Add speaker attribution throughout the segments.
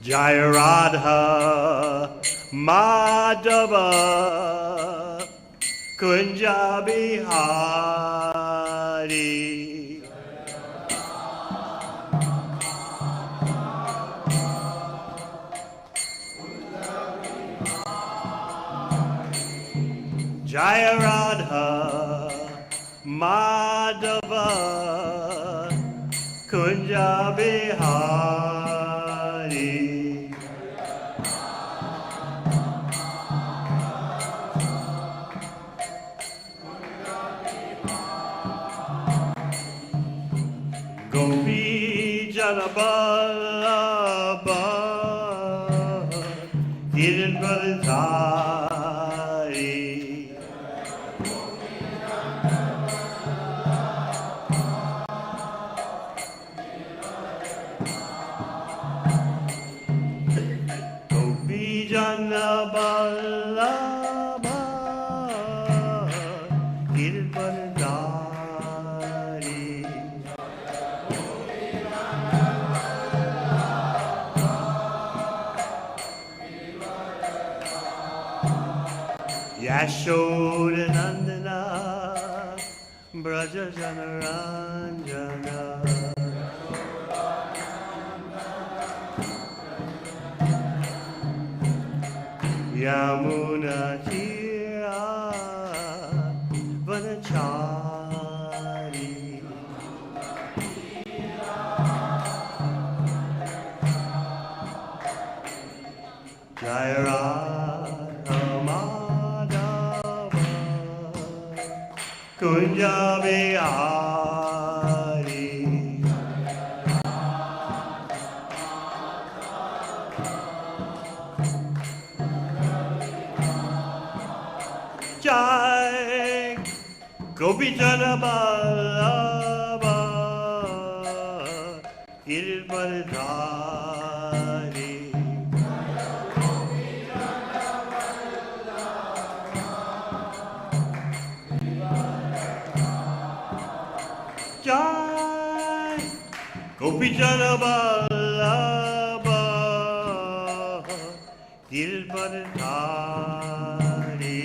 Speaker 1: Jaya Radha Madhava Kunja Bihari. Jaya Radha Madhava Kunja Bihari. Gopi Janaballabha Giridvaradhari. Gopi Janaballabha Giridvaradhari. Yashoda Nandana Braja Janaranjana. Yamuna Tira Vanachari. Jaya Radha Madhava Kunja Bihari. Jai Gopi Janaballabha Giridvaradhari. Jai Gopi Janaballabha Giridvaradhari.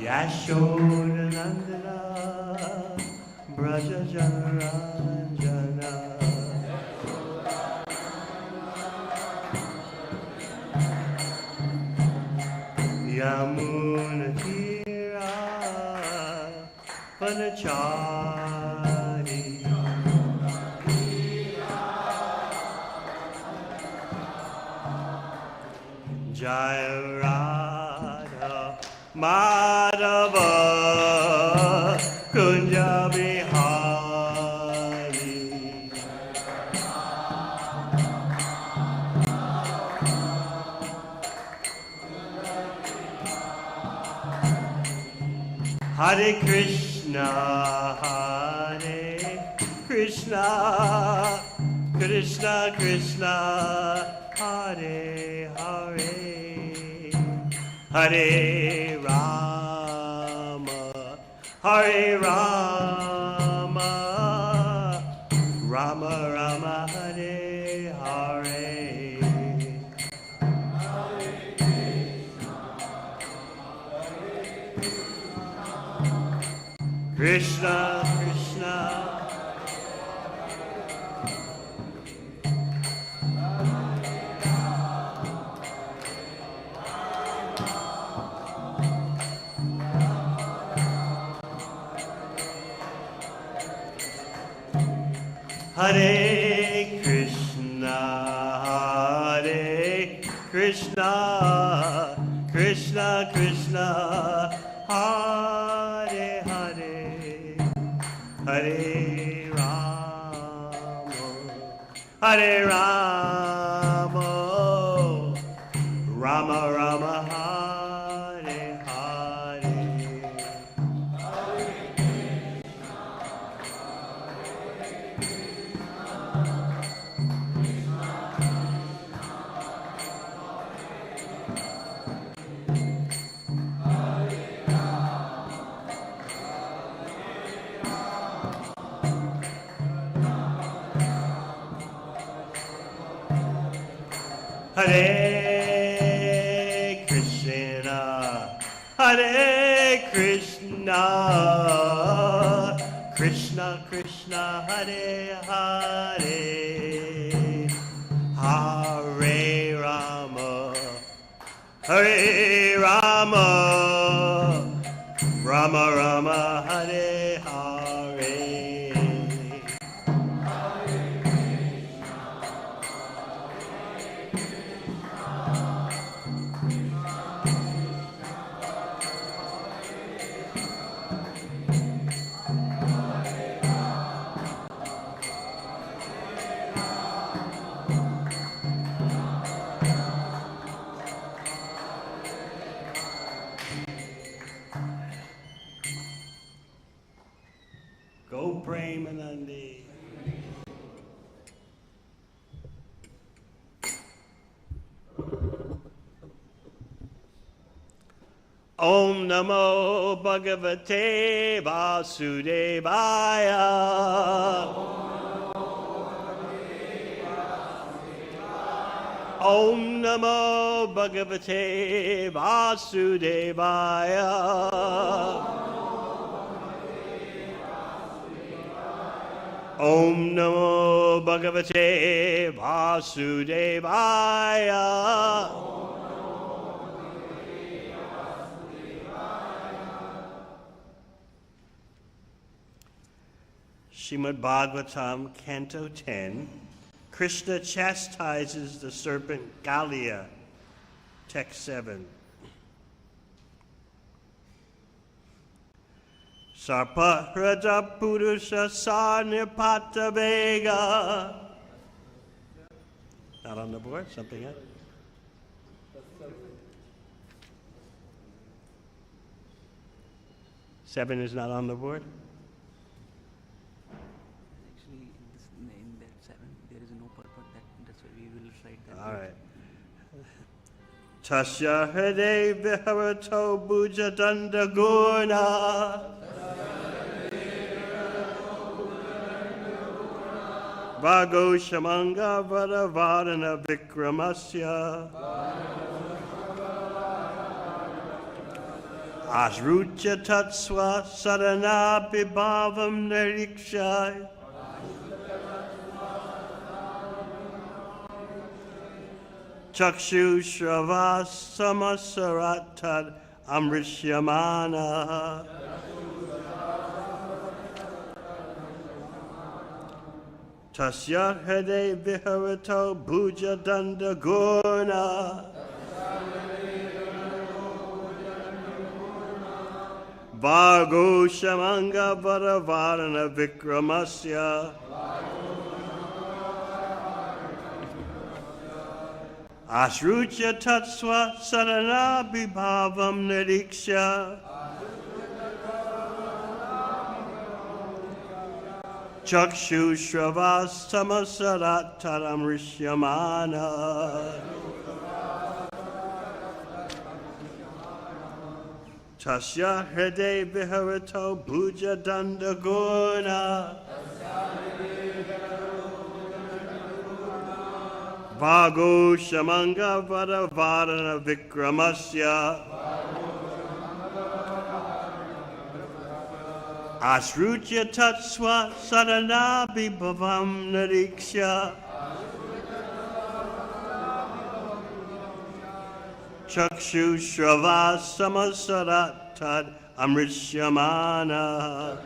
Speaker 1: Yashoda Nandana Braja Janaranjana. Yamuna Tira Vanachari. Jaya Radha Madhava Kunja Bihari. Hare Krishna Krishna Krishna Hare Hare Hare Rama Rama Rama Hare Hare. Krishna Krishna Hare Krishna Krishna Krishna Hare Hare Hare Rama Rama Rama Hare Hare. Hare Krishna, Hare Krishna, Krishna Krishna, Hare Hare, Hare Rama, Hare Rama, Rama Rama, Hare Hare. Go Premanandi. Om Namo Bhagavate Vasudevaya. Om Namo Bhagavate Vasudevaya. Om Namo Bhagavate Vasudevaya. Srimad Bhagavatam, Canto 10, Krishna chastises the serpent Galia, text 7. Sarpa Raja Purusha Sarnipata Vega. Not on the board? Something else? Seven is not on the board?
Speaker 2: Actually, in that 7, there is no purpose. That's why we will write that.
Speaker 1: All right. Tasya Hade Viharato Bhuja Danda Guna. Vago Shamanga Vadavadana Vikramasya. Asrutya Tatswa Sadana Bibhavam Narikshay. Chakshu Shravas Samasaratad Amrishyamana. Tasya Hade Viharato Bhuja Danda Guna. Vago Shamanga Vadavarana Vikramasya. Asrutya Tatswa Sadana Bibhavam Nariksha. Chakshu Shravas Samasarat Taram Rishyamana. Tasya Hade Viharato Bhuja Danda Guna. Vago Shamanga Vadavadana Vikramasya. Asrutya Tatswa Sadana Bibhavam Nariksha. Chakshu Shravas Samasarat Tad Amrishyamana.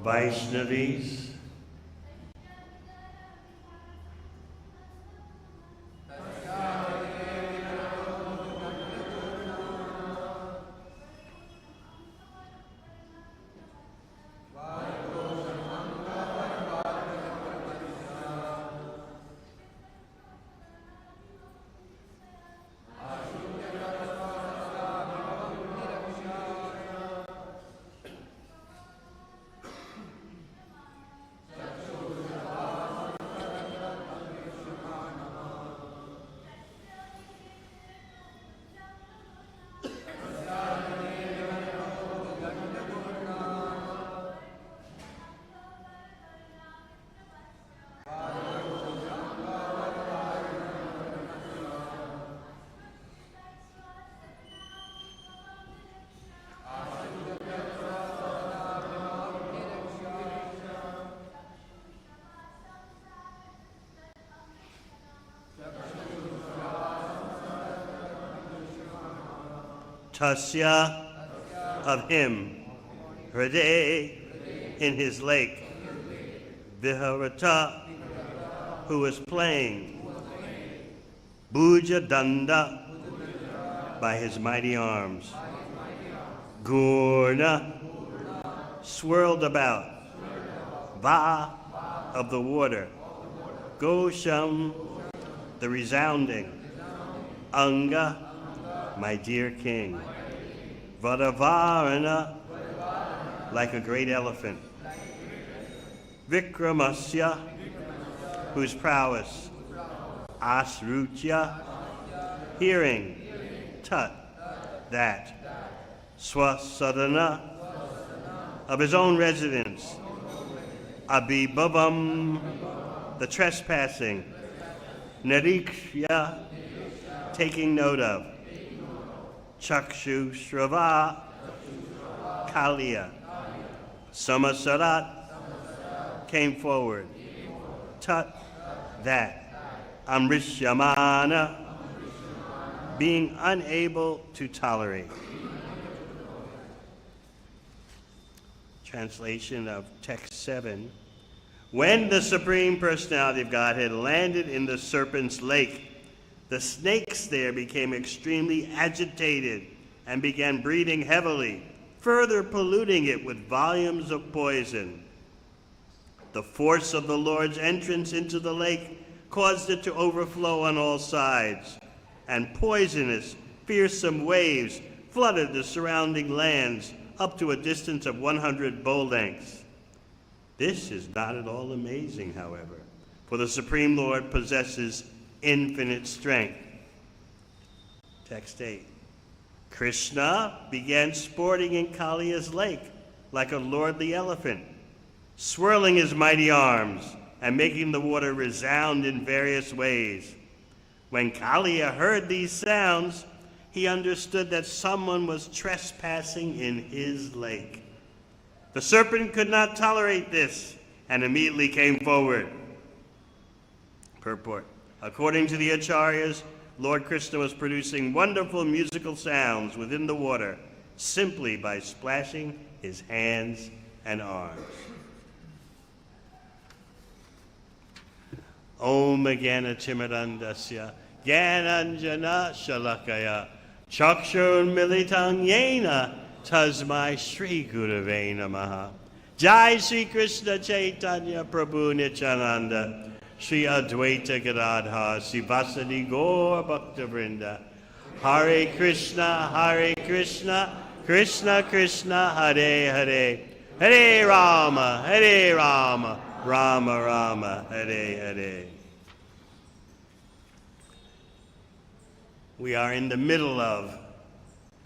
Speaker 1: Vaishnavis, Tasya, of him, Hriday, in his lake, Devamrita, who was playing, Bhuja Danda, by his mighty arms, Gurna, swirled about, Va, of the water, Gosham, the resounding, Anga, my dear king, Vadavarana, like a great elephant, Vikramasya, whose prowess, Asrutya, hearing, Tat, that, Swasadana, of his own residence, Abhibhavam, the trespassing, Nariksya, taking note of, Chakshu Shrava, Kaliya, Samasarat, came forward, Tat, that, Amrishyamana, being unable to tolerate. Translation of text 7. When the Supreme Personality of Godhead landed in the Serpent's Lake, the snakes there became extremely agitated and began breathing heavily, further polluting it with volumes of poison. The force of the Lord's entrance into the lake caused it to overflow on all sides, and poisonous, fearsome waves flooded the surrounding lands up to a distance of 100 bow lengths. This is not at all amazing, however, for the Supreme Lord possesses infinite strength. Text 8. Krishna began sporting in Kaliya's lake like a lordly elephant, swirling his mighty arms and making the water resound in various ways. When Kaliya heard these sounds, he understood that someone was trespassing in his lake. The serpent could not tolerate this and immediately came forward. Purport. According to the Acharyas, Lord Krishna was producing wonderful musical sounds within the water simply by splashing his hands and arms. Om Gana Timirandasya Gyananjana Shalakaya Chakshur Militang Yena Tasmai Shri Gurave Namaha. Jai Sri Krishna Chaitanya Prabhu Nityananda Shri Advaita Gadadhar Sivasadi Gaur Bhakta Vrinda. Hare Krishna, Krishna Krishna, Hare Hare, Hare Rama, Rama Rama, Hare Hare. We are in the middle of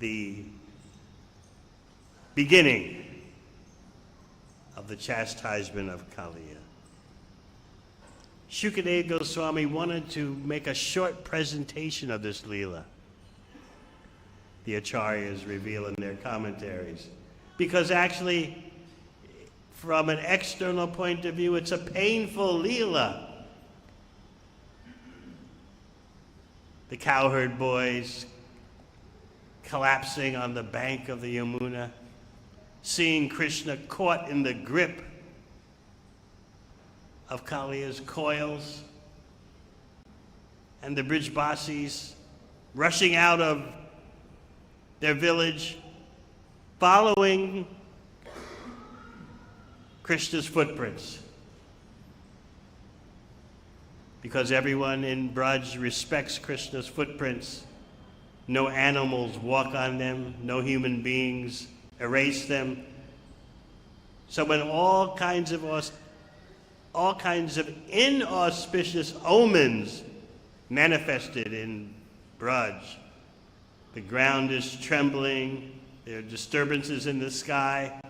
Speaker 1: the beginning of the chastisement of Kaliya. Shukadeva Goswami wanted to make a short presentation of this Leela. the acharyas reveal in their commentaries. Because actually, from an external point of view, it's a painful Leela. The cowherd boys collapsing on the bank of the Yamuna, seeing Krishna caught in the grip of Kaliya's coils, and the Brijbasis rushing out of their village, following Krishna's footprints. Because everyone in Braj respects Krishna's footprints. No animals walk on them, no human beings erase them. So when all kinds of inauspicious omens manifested in Braj, the ground is trembling, there are disturbances in the sky.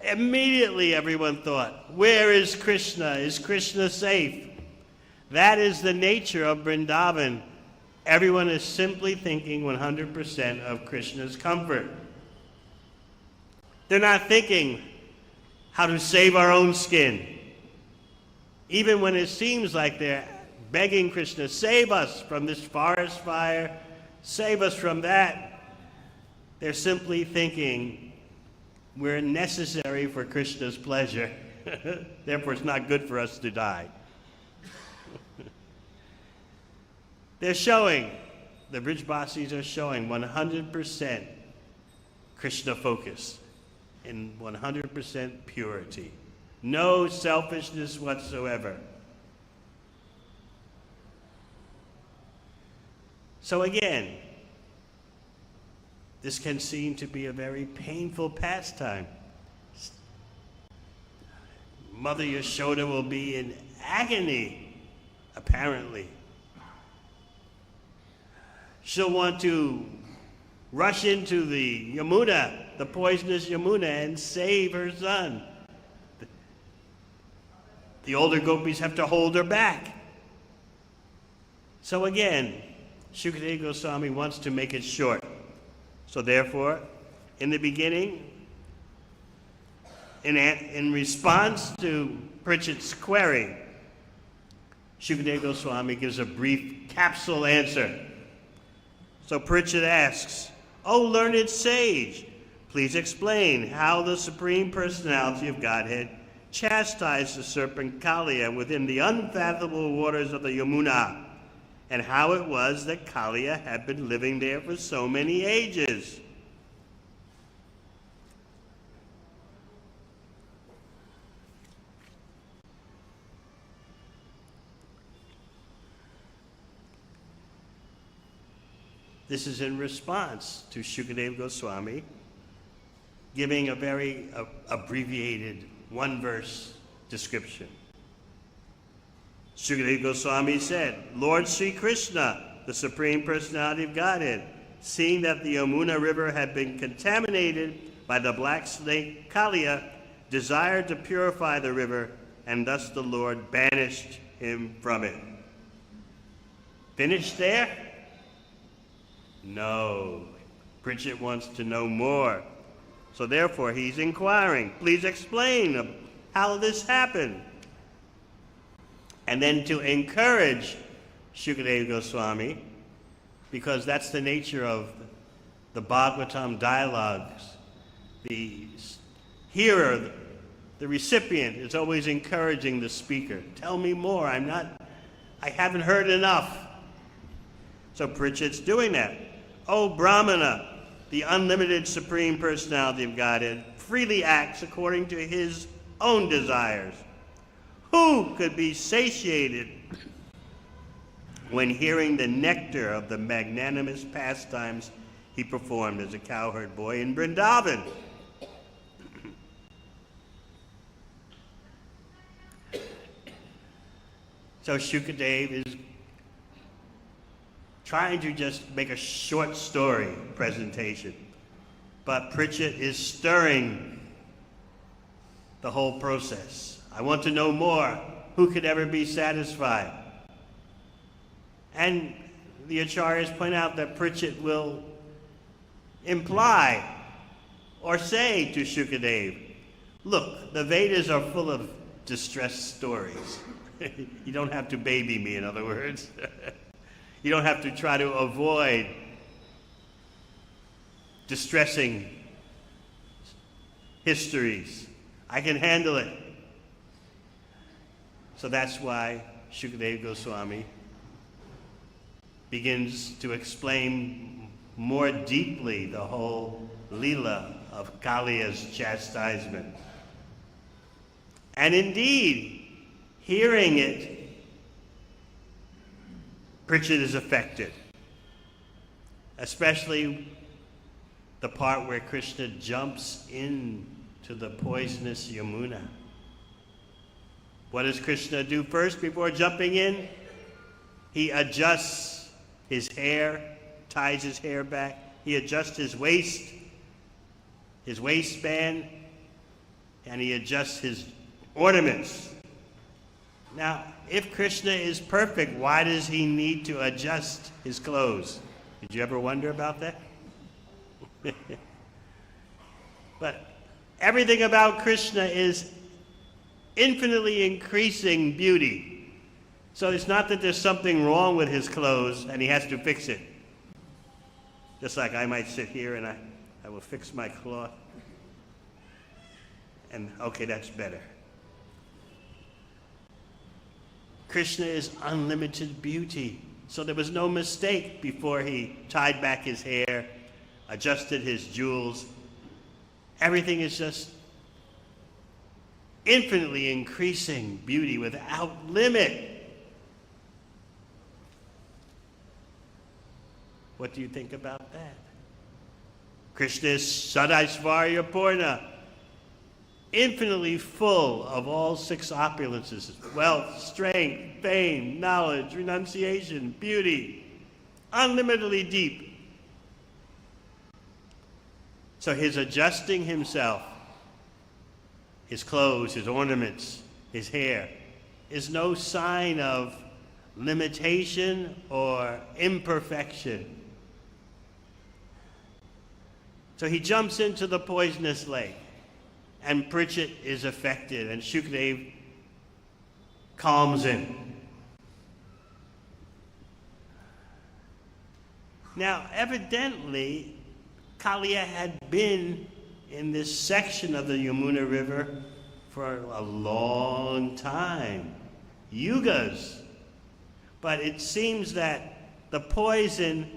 Speaker 1: Immediately everyone thought, where is Krishna? Is Krishna safe? That is the nature of Vrindavan. Everyone is simply thinking 100% of Krishna's comfort. They're not thinking how to save our own skin. Even when it seems like they're begging Krishna, save us from this forest fire, save us from that, they're simply thinking we're necessary for Krishna's pleasure. Therefore, it's not good for us to die. They're showing, the Brijbasis are showing 100% Krishna focus in 100% purity. No selfishness whatsoever. So again, this can seem to be a very painful pastime. Mother Yashoda will be in agony, apparently. She'll want to rush into the Yamuna, the poisonous Yamuna, and save her son. The older gopis have to hold her back. So again, Shukadeva Goswami wants to make it short. So therefore, in the beginning, in response to Pritchard's query, Shukadeva Goswami gives a brief capsule answer. So Pritchard asks, "O learned sage, please explain how the Supreme Personality of Godhead chastised the serpent Kaliya within the unfathomable waters of the Yamuna, and how it was that Kaliya had been living there for so many ages." This is in response to Shukadeva Goswami giving a very abbreviated one-verse description. Shukadeva Goswami said, Lord Sri Krishna, the Supreme Personality of Godhead, seeing that the Yamuna River had been contaminated by the black snake Kaliya, desired to purify the river, and thus the Lord banished him from it. Finished there? No. Pritchett wants to know more. So therefore, he's inquiring, please explain how this happened. And then to encourage Shukadeva Goswami, because that's the nature of the Bhagavatam dialogues. The hearer, the recipient, is always encouraging the speaker. Tell me more, I haven't heard enough. So Pritchett's doing that. O Brahmana, the unlimited Supreme Personality of Godhead, freely acts according to his own desires. Who could be satiated when hearing the nectar of the magnanimous pastimes he performed as a cowherd boy in Vrindavan? So Shukadeva is trying to just make a short story presentation, but Pritchett is stirring the whole process. I want to know more. Who could ever be satisfied? And the acharyas point out that Pritchett will imply or say to Shukadeva, look, the Vedas are full of distress stories. You don't have to baby me, in other words. You don't have to try to avoid distressing histories. I can handle it. So that's why Shukadeva Goswami begins to explain more deeply the whole Leela of Kaliya's chastisement. And indeed, hearing it, Pritchett is affected, especially the part where Krishna jumps into the poisonous Yamuna. What does Krishna do first before jumping in? He adjusts his hair, ties his hair back. He adjusts his waistband, and he adjusts his ornaments. Now, if Krishna is perfect, why does he need to adjust his clothes? Did you ever wonder about that? But everything about Krishna is infinitely increasing beauty. So it's not that there's something wrong with his clothes and he has to fix it. Just like I might sit here and I will fix my cloth. And okay, that's better. Krishna is unlimited beauty. So there was no mistake before he tied back his hair, adjusted his jewels. Everything is just infinitely increasing beauty without limit. What do you think about that? Krishna is Sadaishvarya Purna, infinitely full of all six opulences: wealth, strength, fame, knowledge, renunciation, beauty, unlimitedly deep. So his adjusting himself, his clothes, his ornaments, his hair, is no sign of limitation or imperfection. So he jumps into the poisonous lake, and Pritchett is affected, and Shukadeva calms him. Now, evidently, Kaliya had been in this section of the Yamuna River for a long time, yugas. But it seems that the poison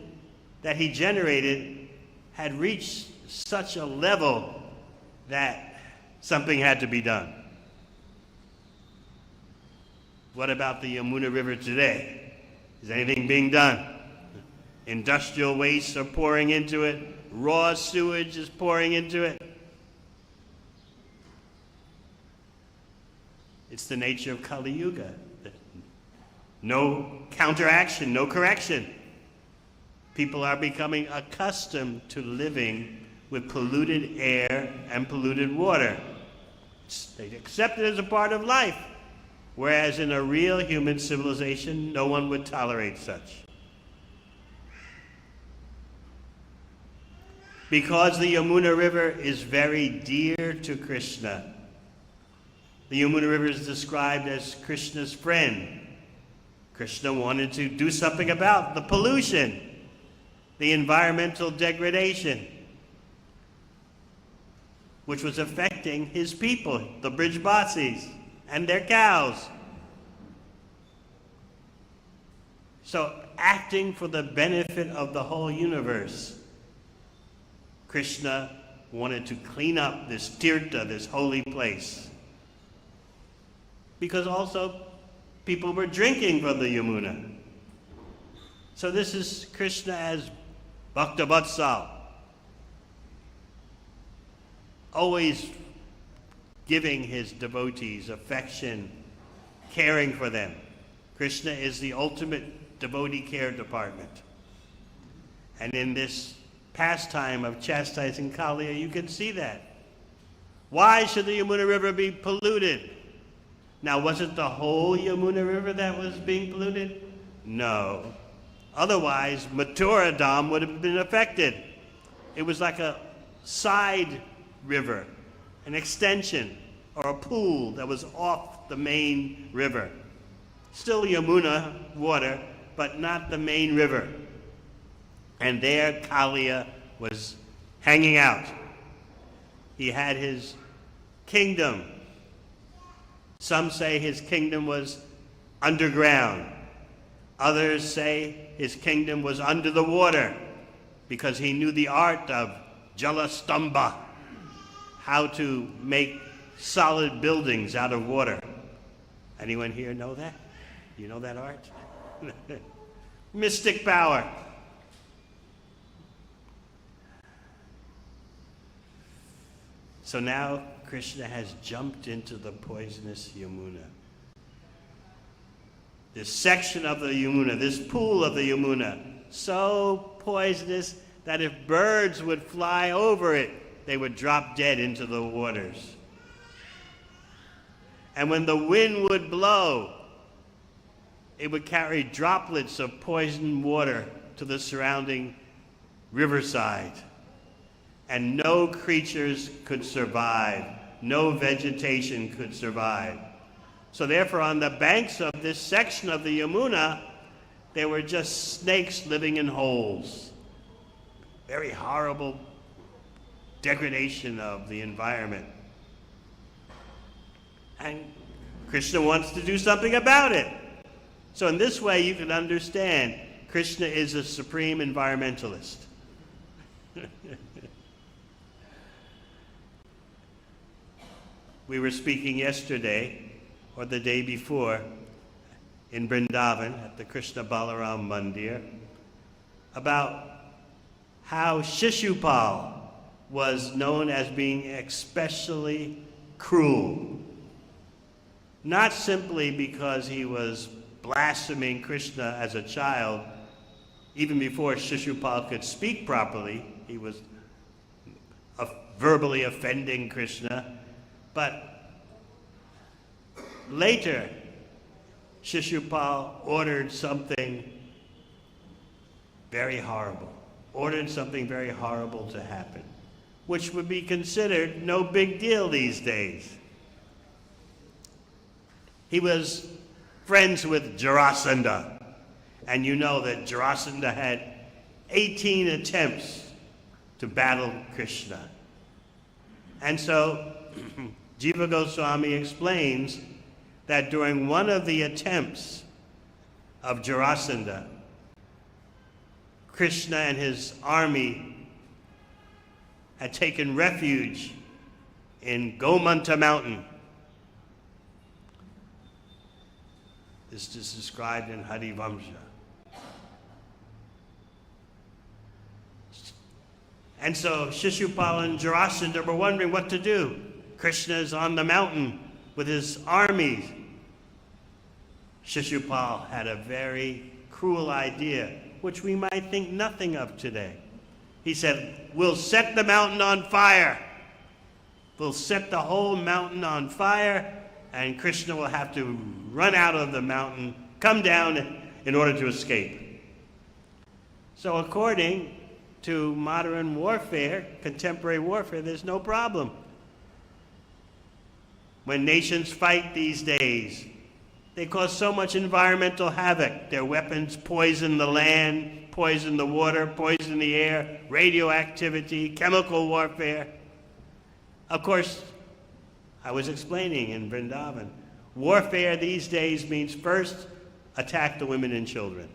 Speaker 1: that he generated had reached such a level that something had to be done. What about the Yamuna River today? Is anything being done? Industrial wastes are pouring into it. Raw sewage is pouring into it. It's the nature of Kali Yuga. No counteraction, no correction. People are becoming accustomed to living with polluted air and polluted water. They accept it as a part of life. Whereas in a real human civilization, no one would tolerate such. Because the Yamuna River is very dear to Krishna. The Yamuna River is described as Krishna's friend. Krishna wanted to do something about the pollution, the environmental degradation, which was affecting his people, the Brijbasis, and their cows. So, acting for the benefit of the whole universe, Krishna wanted to clean up this tirtha, this holy place. Because also people were drinking from the Yamuna. So this is Krishna as Bhakta Vatsal, always giving his devotees affection, caring for them. Krishna is the ultimate devotee care department. And in this pastime of chastising Kaliya, you can see that. Why should the Yamuna River be polluted? Now, was it the whole Yamuna River that was being polluted? No. Otherwise, Mathura Dham would have been affected. It was like a side river, an extension, or a pool that was off the main river. Still Yamuna water, but not the main river. And there Kalia was hanging out. He had his kingdom. Some say his kingdom was underground. Others say his kingdom was under the water because he knew the art of Jalastamba, how to make solid buildings out of water. Anyone here know that? You know that art? Mystic power. So now Krishna has jumped into the poisonous Yamuna. This section of the Yamuna, this pool of the Yamuna, so poisonous that if birds would fly over it, they would drop dead into the waters. And when the wind would blow, it would carry droplets of poisoned water to the surrounding riverside. And no creatures could survive. No vegetation could survive. So therefore, on the banks of this section of the Yamuna, there were just snakes living in holes. Very horrible degradation of the environment. And Krishna wants to do something about it. So in this way, you can understand Krishna is a supreme environmentalist. We were speaking yesterday, or the day before, in Vrindavan at the Krishna Balaram Mandir, about how Shishupal was known as being especially cruel. Not simply because he was blaspheming Krishna as a child. Even before Shishupal could speak properly, he was verbally offending Krishna. But later, Shishupal ordered something very horrible, to happen, which would be considered no big deal these days. He was friends with Jarasandha, and you know that Jarasandha had 18 attempts to battle Krishna. And so Jiva Goswami explains that during one of the attempts of Jarasandha, Krishna and his army had taken refuge in Gomanta Mountain. This is described in Harivamsha. And so Shishupal and Jarasandha were wondering what to do. Krishna is on the mountain with his armies. Shishupal had a very cruel idea, which we might think nothing of today. He said, we'll set the mountain on fire. We'll set the whole mountain on fire, and Krishna will have to run out of the mountain, come down in order to escape. So according to modern warfare, contemporary warfare, there's no problem. When nations fight these days, they cause so much environmental havoc. Their weapons poison the land, poison the water, poison the air, radioactivity, chemical warfare. Of course, I was explaining in Vrindavan, warfare these days means first attack the women and children.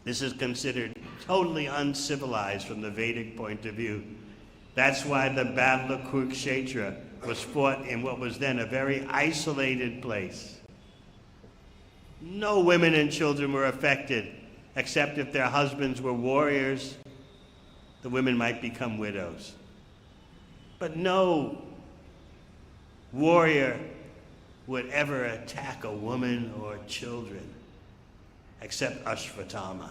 Speaker 1: This is considered totally uncivilized from the Vedic point of view. That's why the Battle of Kurukshetra was fought in what was then a very isolated place. No women and children were affected, except if their husbands were warriors, the women might become widows. But no warrior would ever attack a woman or children, except Ashvatthama.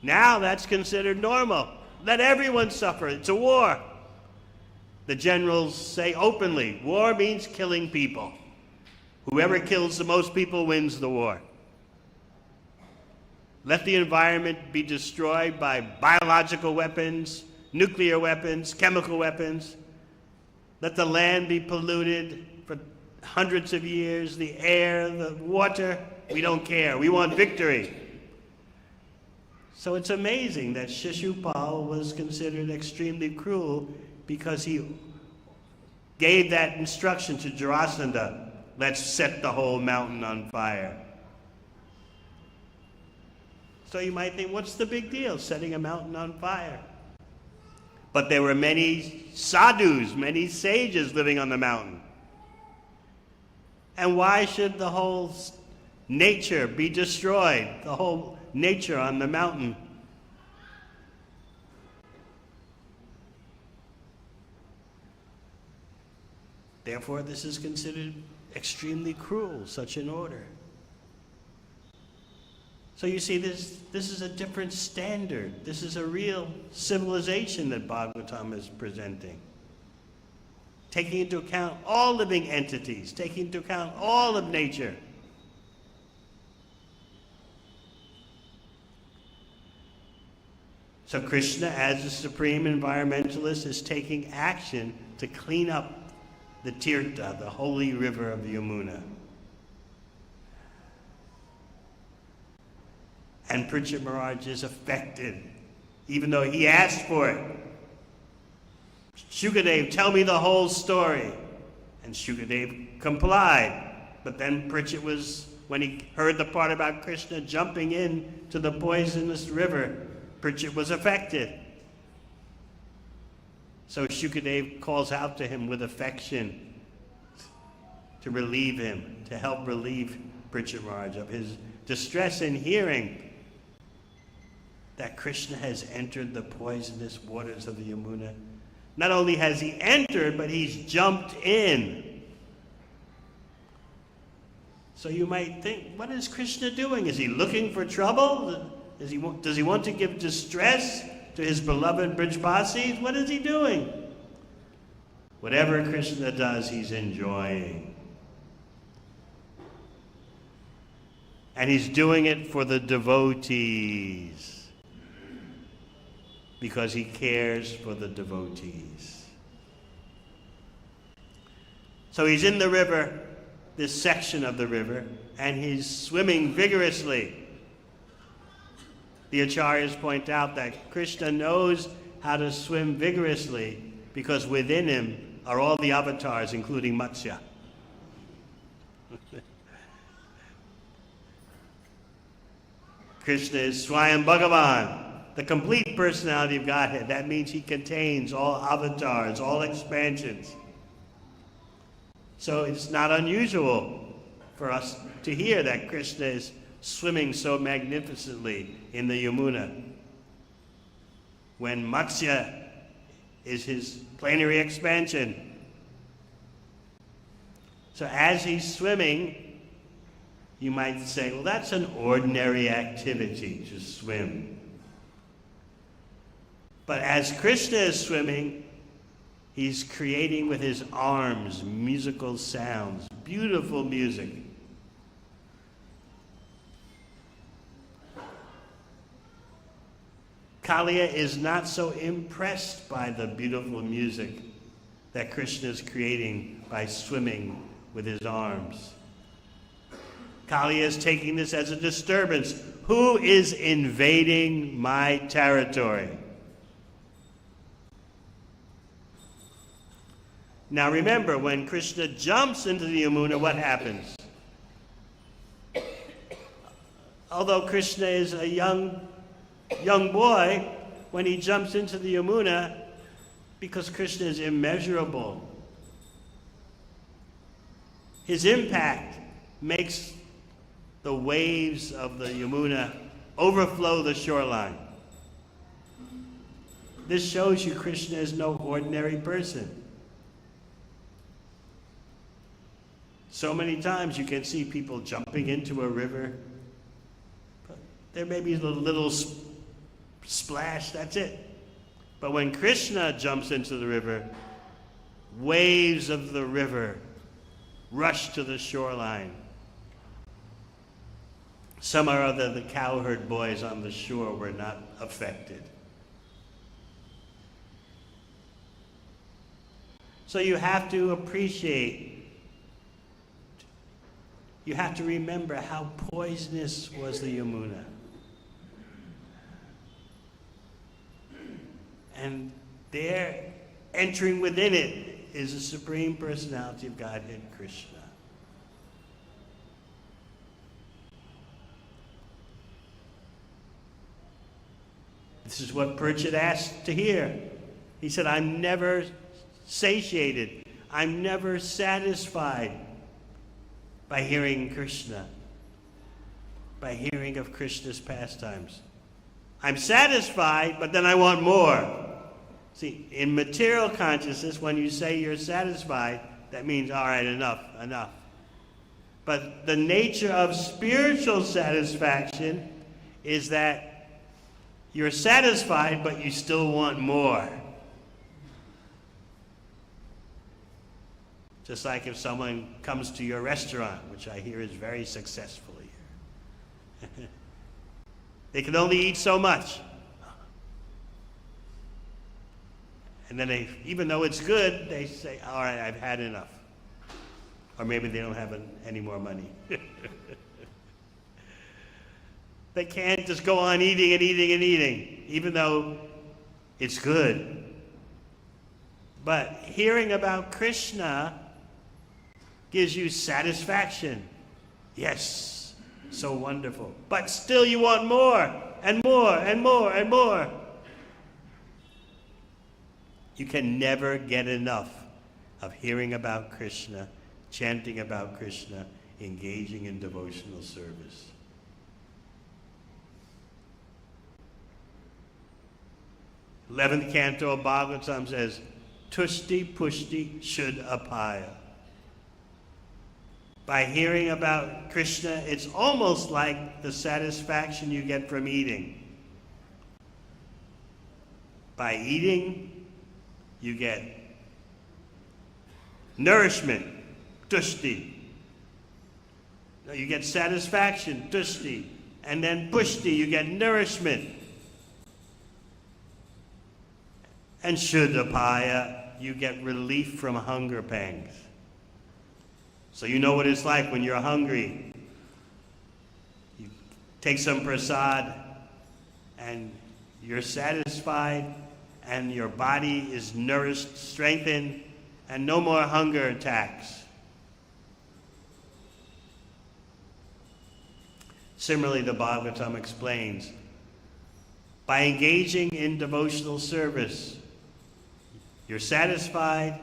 Speaker 1: Now that's considered normal. Let everyone suffer. It's a war. The generals say openly, war means killing people. Whoever kills the most people wins the war. let the environment be destroyed by biological weapons, nuclear weapons, chemical weapons. Let the land be polluted for hundreds of years, the air, the water. We don't care. We want victory. So it's amazing that Shishupal was considered extremely cruel because he gave that instruction to Jarasandha, let's set the whole mountain on fire. So you might think, what's the big deal, setting a mountain on fire? But there were many sadhus, many sages living on the mountain. And why should the whole nature be destroyed, the whole nature on the mountain? Therefore, this is considered extremely cruel, such an order. So you see, this is a different standard. This is a real civilization that Bhagavatam is presenting. Taking into account all living entities, taking into account all of nature. So Krishna, as the supreme environmentalist, is taking action to clean up the Tirtha, the holy river of Yamuna. And Parikshit Maharaj is affected, even though he asked for it. Shukadev, tell me the whole story. And Shukadev complied. But then Parikshit was, when he heard the part about Krishna jumping into the poisonous river, Parikshit was affected. So Shukadev calls out to him with affection to relieve him, to help relieve Parikshit Maharaj of his distress in hearing that Krishna has entered the poisonous waters of the Yamuna. Not only has he entered, but he's jumped in. So you might think, what is Krishna doing? Is he looking for trouble? Does he want to give distress to his beloved Brijbasis? What is he doing? Whatever Krishna does, he's enjoying. And he's doing it for the devotees, because he cares for the devotees. So he's in the river, this section of the river, and he's swimming vigorously. The acharyas point out that Krishna knows how to swim vigorously because within him are all the avatars, including Matsya. Krishna is Swayam Bhagavan, the complete personality of Godhead. That means he contains all avatars, all expansions. So it's not unusual for us to hear that Krishna is swimming so magnificently in the Yamuna, when Matsya is his plenary expansion. So as he's swimming, you might say, well, that's an ordinary activity to swim. But as Krishna is swimming, he's creating with his arms musical sounds, beautiful music. Kaliya is not so impressed by the beautiful music that Krishna is creating by swimming with his arms. Kaliya is taking this as a disturbance. Who is invading my territory? Now remember, when Krishna jumps into the Yamuna, what happens? Although Krishna is a young boy, when he jumps into the Yamuna, because Krishna is immeasurable, his impact makes the waves of the Yamuna overflow the shoreline. This shows you Krishna is no ordinary person. So many times you can see people jumping into a river. There may be a little splash, that's it. But when Krishna jumps into the river, waves of the river rush to the shoreline. Some or other, the cowherd boys on the shore were not affected. So you have to appreciate, you have to remember how poisonous was the Yamuna. And there, entering within it, is the Supreme Personality of Godhead, Krishna. This is what Pritchett asked to hear. He said, I'm never satiated. I'm never satisfied by hearing Krishna, by hearing of Krishna's pastimes. I'm satisfied, but then I want more. See, in material consciousness, when you say you're satisfied, that means, all right, enough. But the nature of spiritual satisfaction is that you're satisfied, but you still want more. Just like if someone comes to your restaurant, which I hear is very successful here. They can only eat so much. And then they, even though it's good, they say, all right, I've had enough. Or maybe they don't have any more money. They can't just go on eating and eating and eating, even though it's good. But hearing about Krishna gives you satisfaction. Yes, so wonderful. But still you want more and more and more and more. You can never get enough of hearing about Krishna, chanting about Krishna, engaging in devotional service. 11th canto of Bhagavatam says, Tushti Pushti Shud Apaya. By hearing about Krishna, it's almost like the satisfaction you get from eating. By eating, you get nourishment, tushti. You get satisfaction, tushti. And then pushti, you get nourishment. And shuddhapaya, you get relief from hunger pangs. So you know what it's like when you're hungry. You take some prasad and you're satisfied and your body is nourished, strengthened, and no more hunger attacks. Similarly, the Bhagavatam explains, by engaging in devotional service, you're satisfied,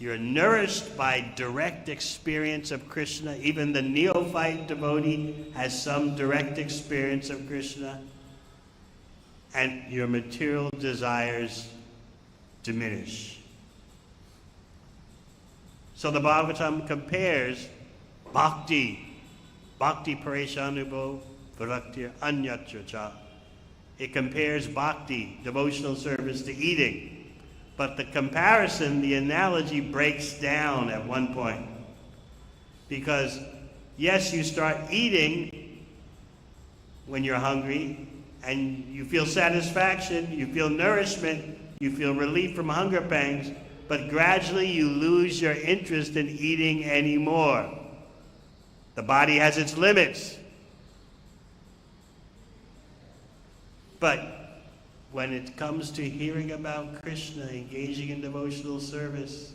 Speaker 1: you're nourished by direct experience of Krishna. Even the neophyte devotee has some direct experience of Krishna. And your material desires diminish. So the Bhagavatam compares bhakti pareshanubho viraktir anyatra cha. It compares bhakti, devotional service, to eating. But the comparison, the analogy breaks down at one point. Because, yes, you start eating when you're hungry, and you feel satisfaction, you feel nourishment, you feel relief from hunger pangs, but gradually you lose your interest in eating anymore. The body has its limits. But when it comes to hearing about Krishna, engaging in devotional service,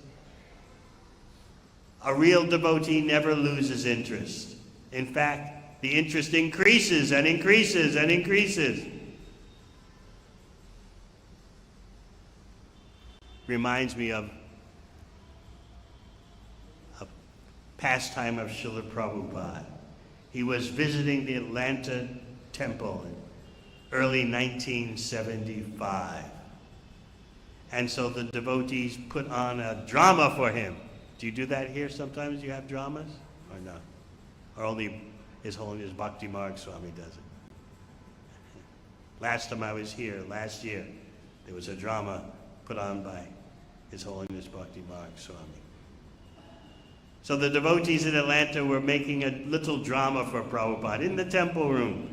Speaker 1: a real devotee never loses interest. In fact, the interest increases and increases and increases. Reminds me of a pastime of Srila Prabhupada. He was visiting the Atlanta temple in early 1975. And so the devotees put on a drama for him. Do you do that here sometimes? You have dramas? Or not? Or only His Holiness Bhakti Marg Swami does it? Last time I was here, last year, there was a drama put on by His Holiness Bhakti Marg Swami. So the devotees in Atlanta were making a little drama for Prabhupada in the temple room.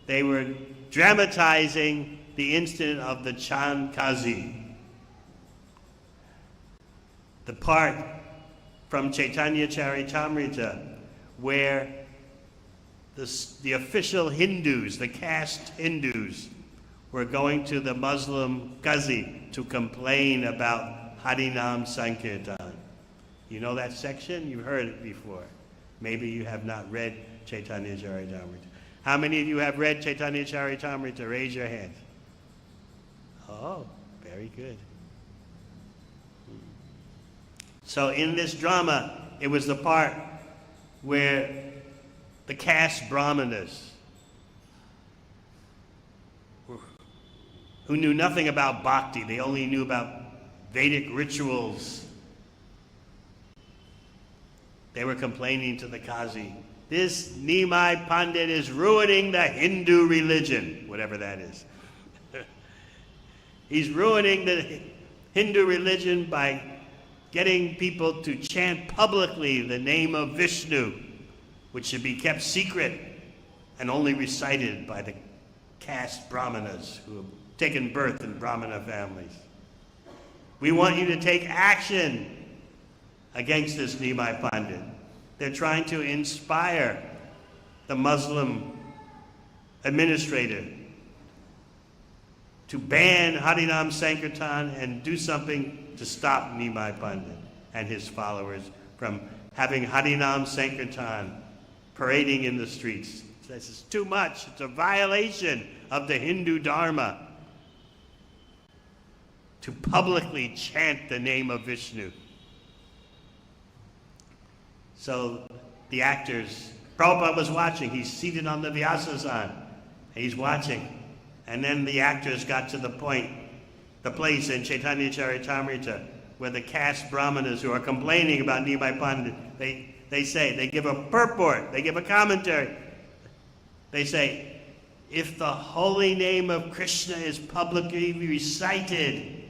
Speaker 1: They were dramatizing the incident of the Chand Kazi. The part from Chaitanya Charitamrita where the official Hindus, the caste Hindus, were going to the Muslim Qazi to complain about Harinam Sankirtan. You know that section? You've heard it before. Maybe you have not read Chaitanya Charitamrita. How many of you have read Chaitanya Charitamrita? Raise your hand. Oh, very good. So in this drama, it was the part where the caste brahmanas, who knew nothing about bhakti, they only knew about Vedic rituals, they were complaining to the Qazi, this Nimai Pandit is ruining the Hindu religion, whatever that is. He's ruining the Hindu religion by getting people to chant publicly the name of Vishnu, which should be kept secret and only recited by the caste brahmanas who have taken birth in brahmana families. We want you to take action against this Nimai Pandit. They're trying to inspire the Muslim administrator to ban Harinam Sankirtan and do something to stop Nimai Pandit and his followers from having Harinam Sankirtan parading in the streets. This is too much. It's a violation of the Hindu Dharma to publicly chant the name of Vishnu. So the actors, Prabhupada was watching. He's seated on the Vyasasana. He's watching. And then the actors got to the place in Chaitanya Charitamrita where the caste brahmanas who are complaining about Nimai Pandit, they give a purport, they give a commentary. They say, if the holy name of Krishna is publicly recited,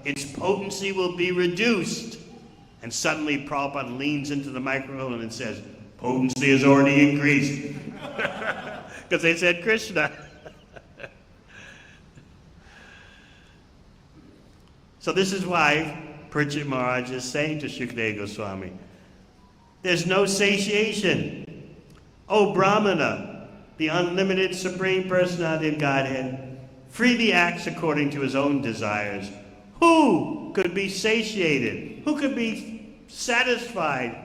Speaker 1: its potency will be reduced. And suddenly Prabhupada leans into the microphone and says, potency has already increased. Because they said Krishna. So this is why Parikshit Maharaj is saying to Shukadeva Goswami, there's no satiation. O Brahmana, the unlimited Supreme Personality of Godhead, freely acts according to his own desires. Who could be satiated? Who could be satisfied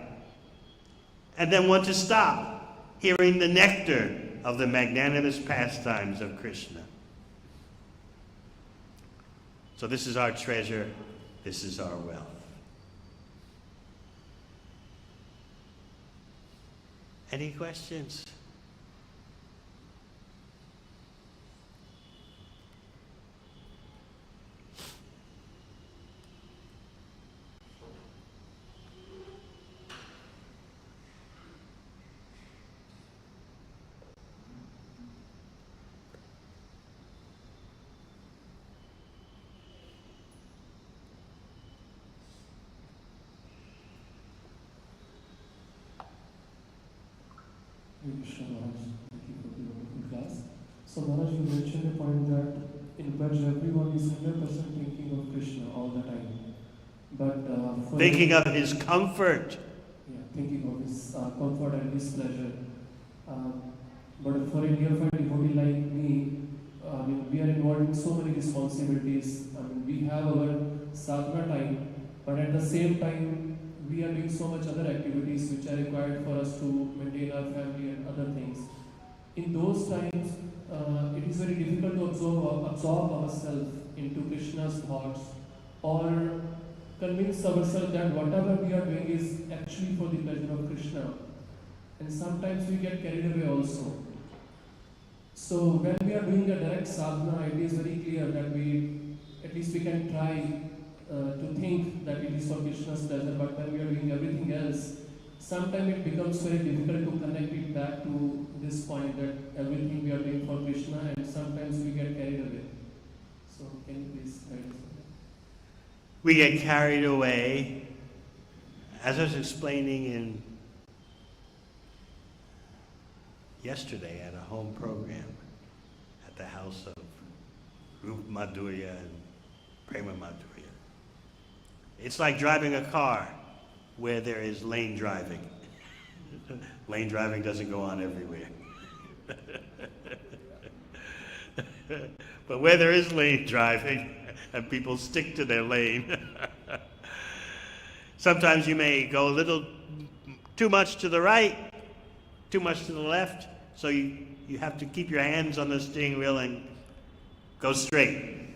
Speaker 1: and then want to stop hearing the nectar of the magnanimous pastimes of Krishna? So this is our treasure. This is our wealth. Any questions?
Speaker 3: Krishna Maharaj, thank you for the wonderful class. So Maharaj, you mentioned a point that in Braj everyone is 100% thinking of Krishna all the time. But
Speaker 1: thinking of his comfort.
Speaker 3: Yeah, thinking of his comfort and his pleasure. But for a nearby devotee like me, we are involved in so many responsibilities. We have our sadhana time, but at the same time, we are doing so much other activities which are required for us to maintain our family and other things. In those times, it is very difficult to absorb ourselves into Krishna's thoughts or convince ourselves that whatever we are doing is actually for the pleasure of Krishna. And sometimes we get carried away also. So when we are doing a direct sadhana, it is very clear that at least we can try to think that it is for Krishna's pleasure, but when we are doing everything else, sometimes it becomes very difficult to connect it back to this point that everything we are doing for Krishna, and sometimes we get carried away. So can you please guide us on that?
Speaker 1: We get carried away As I was explaining yesterday at a home program at the house of Rup Madhurya and Prema Madhurya, it's like driving a car where there is lane driving. Lane driving doesn't go on everywhere. But where there is lane driving and people stick to their lane, sometimes you may go a little too much to the right, too much to the left, so you have to keep your hands on the steering wheel and go straight.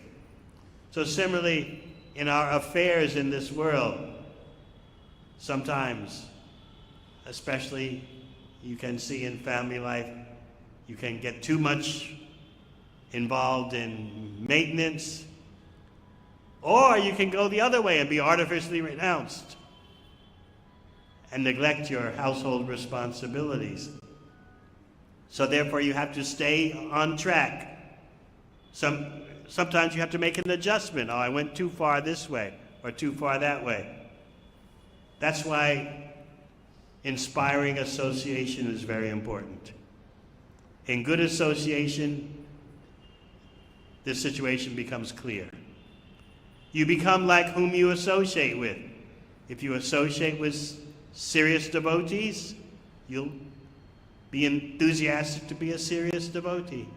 Speaker 1: So similarly, in our affairs in this world, sometimes, especially you can see in family life, you can get too much involved in maintenance, or you can go the other way and be artificially renounced and neglect your household responsibilities. So therefore you have to stay on track. Sometimes you have to make an adjustment. Oh, I went too far this way or too far that way. That's why inspiring association is very important. In good association, this situation becomes clear. You become like whom you associate with. If you associate with serious devotees, you'll be enthusiastic to be a serious devotee.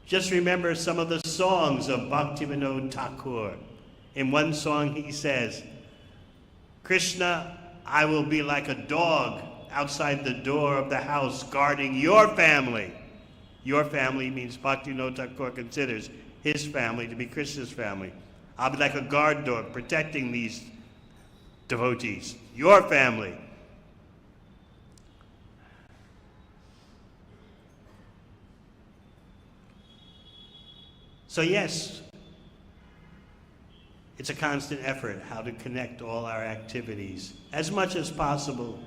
Speaker 1: Just remember some of the songs of Bhaktivinoda Thakur. In one song he says, Krishna, I will be like a dog outside the door of the house guarding your family. Your family means Bhaktivinoda Thakur considers his family to be Krishna's family. I'll be like a guard dog protecting these devotees, your family. So yes, it's a constant effort how to connect all our activities as much as possible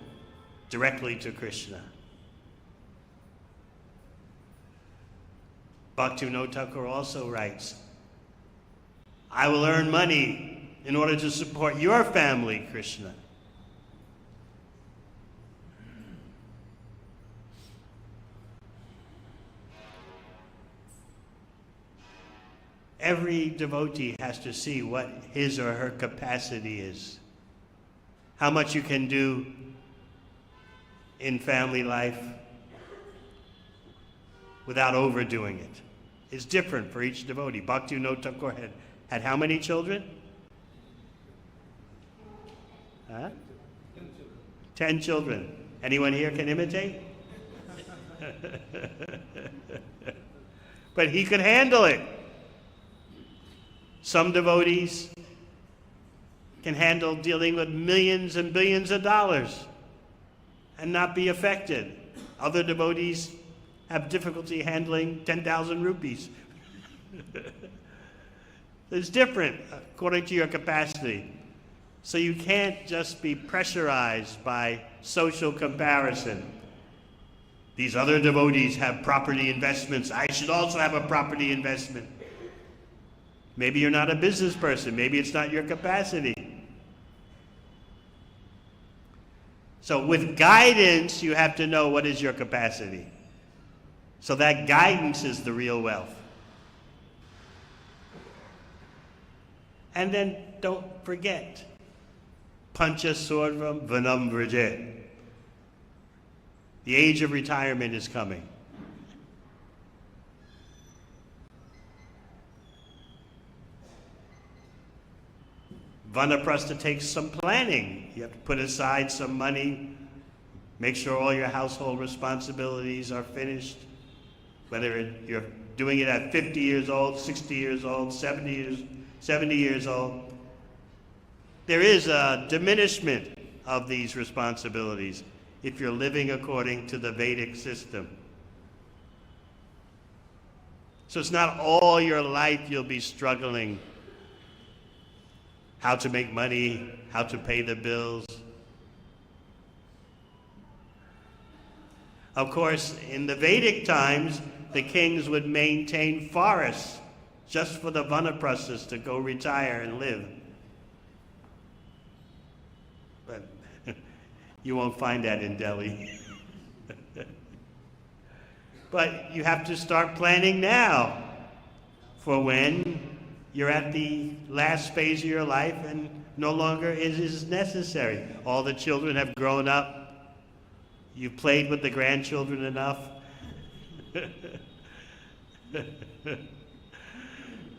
Speaker 1: directly to Krishna. Bhaktivinoda Thakur also writes, I will earn money in order to support your family, Krishna. Every devotee has to see what his or her capacity is. How much you can do in family life without overdoing it. It's different for each devotee. Bhaktivinoda Thakur had how many children? 10 children. Anyone here can imitate? But he could handle it. Some devotees can handle dealing with millions and billions of dollars and not be affected. Other devotees have difficulty handling 10,000 rupees. It's different according to your capacity. So you can't just be pressurized by social comparison. These other devotees have property investments. I should also have a property investment. Maybe you're not a business person. Maybe it's not your capacity. So with guidance, you have to know what is your capacity. So that guidance is the real wealth. And then don't forget, Pancha Sorvam Vanam Vrajet. The age of retirement is coming. Vanaprastha takes some planning. You have to put aside some money, make sure all your household responsibilities are finished, whether you're doing it at 50 years old, 60 years old, 70 years old. There is a diminishment of these responsibilities if you're living according to the Vedic system. So it's not all your life you'll be struggling how to make money, how to pay the bills. Of course, in the Vedic times, the kings would maintain forests just for the vanaprasthas to go retire and live. But you won't find that in Delhi. But you have to start planning now for when you're at the last phase of your life and no longer is necessary. All the children have grown up. You've played with the grandchildren enough.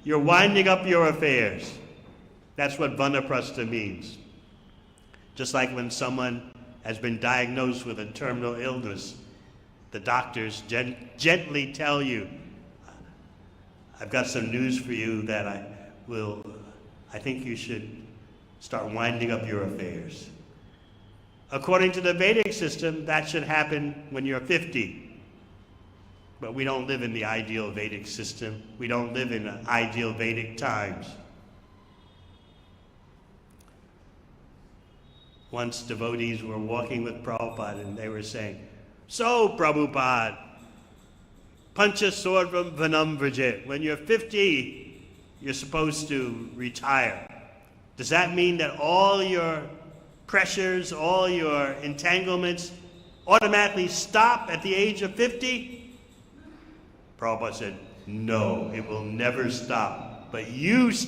Speaker 1: You're winding up your affairs. That's what vanaprastha means. Just like when someone has been diagnosed with a terminal illness, the doctors gently tell you, I've got some news for you that I think you should start winding up your affairs. According to the Vedic system, that should happen when you're 50. But we don't live in the ideal Vedic system. We don't live in ideal Vedic times. Once devotees were walking with Prabhupada and they were saying, "So, Prabhupada, Pancha Sorvam Vanam Vrajit, when you're 50, you're supposed to retire. Does that mean that all your pressures, all your entanglements automatically stop at the age of 50? Prabhupada said, no, it will never stop, but you stop.